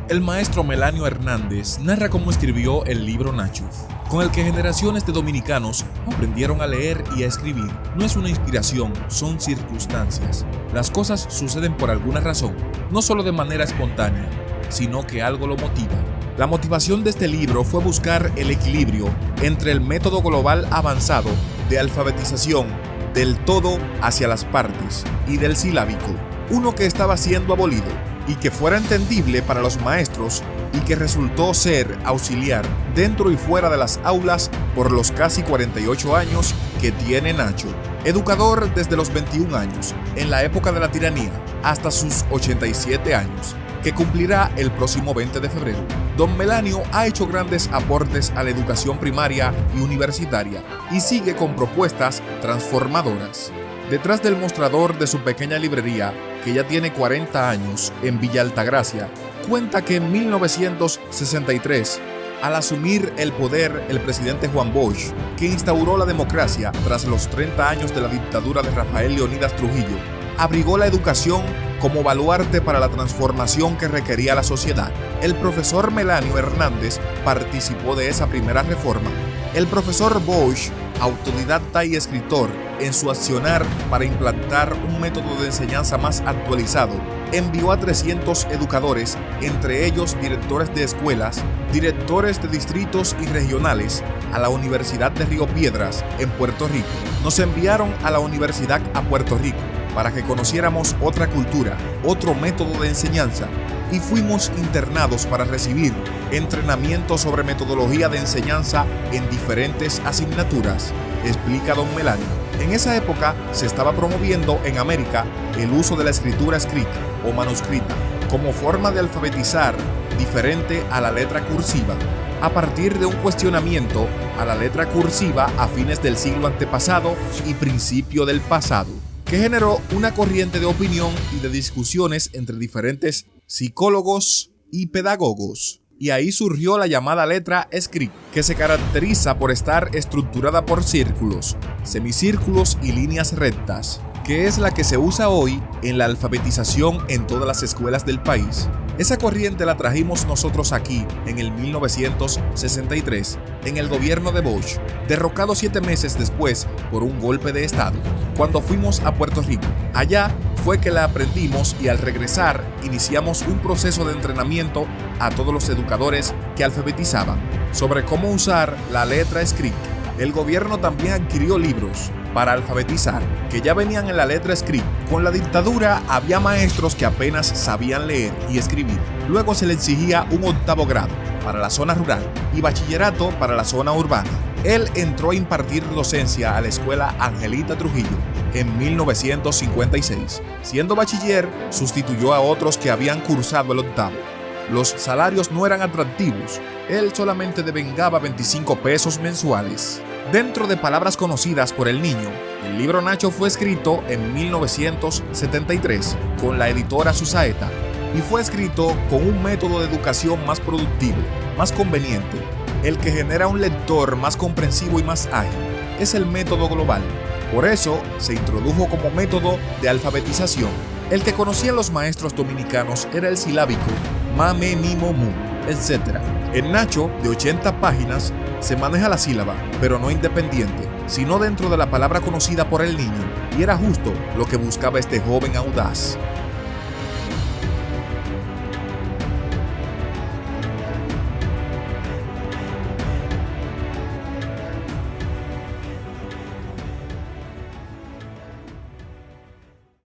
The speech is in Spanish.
El maestro Melanio Hernández narra cómo escribió el libro Nacho, con el que generaciones de dominicanos aprendieron a leer y a escribir. No es una inspiración, son circunstancias. Las cosas suceden por alguna razón, no solo de manera espontánea, sino que algo lo motiva. La motivación de este libro fue buscar el equilibrio entre el método global avanzado de alfabetización del todo hacia las partes y del silábico, uno que estaba siendo abolido y que fuera entendible para los maestros y que resultó ser auxiliar dentro y fuera de las aulas por los casi 48 años que tiene Nacho. Educador desde los 21 años, en la época de la tiranía, hasta sus 87 años, que cumplirá el próximo 20 de febrero. Don Melanio ha hecho grandes aportes a la educación primaria y universitaria y sigue con propuestas transformadoras. Detrás del mostrador de su pequeña librería, que ya tiene 40 años, en Villa Altagracia, cuenta que en 1963, al asumir el poder el presidente Juan Bosch, que instauró la democracia tras los 30 años de la dictadura de Rafael Leónidas Trujillo, abrigó la educación como baluarte para la transformación que requería la sociedad. El profesor Melanio Hernández participó de esa primera reforma. El profesor Bosch, autodidacta y escritor, en su accionar para implantar un método de enseñanza más actualizado, envió a 300 educadores, entre ellos directores de escuelas, directores de distritos y regionales, a la Universidad de Río Piedras, en Puerto Rico. Nos enviaron a la universidad a Puerto Rico para que conociéramos otra cultura, otro método de enseñanza, y fuimos internados para recibir entrenamiento sobre metodología de enseñanza en diferentes asignaturas, explica don Melanio. En esa época se estaba promoviendo en América el uso de la escritura escrita o manuscrita como forma de alfabetizar diferente a la letra cursiva, a partir de un cuestionamiento a la letra cursiva a fines del siglo antepasado y principio del pasado, que generó una corriente de opinión y de discusiones entre diferentes psicólogos y pedagogos. Y ahí surgió la llamada letra script, que se caracteriza por estar estructurada por círculos, semicírculos y líneas rectas, que es la que se usa hoy en la alfabetización en todas las escuelas del país. Esa corriente la trajimos nosotros aquí en el 1963, en el gobierno de Bosch, derrocado 7 meses después por un golpe de estado, cuando fuimos a Puerto Rico. Allá fue que la aprendimos y al regresar iniciamos un proceso de entrenamiento a todos los educadores que alfabetizaban sobre cómo usar la letra script. El gobierno también adquirió libros para alfabetizar que ya venían en la letra script. Con la dictadura había maestros que apenas sabían leer y escribir. Luego se le exigía un 8º grado para la zona rural y bachillerato para la zona urbana. Él entró a impartir docencia a la escuela Angelita Trujillo en 1956. Siendo bachiller, sustituyó a otros que habían cursado el 8º. Los salarios no eran atractivos. Él solamente devengaba 25 pesos mensuales. Dentro de palabras conocidas por el niño, el libro Nacho fue escrito en 1973 con la editora Susaeta y fue escrito con un método de educación más productivo, más conveniente, el que genera un lector más comprensivo y más ágil. Es el método global. Por eso se introdujo como método de alfabetización. El que conocían los maestros dominicanos era el silábico, ma, me, mi, mo, mu, etc. En Nacho, de 80 páginas, se maneja la sílaba, pero no independiente, sino dentro de la palabra conocida por el niño, y era justo lo que buscaba este joven audaz.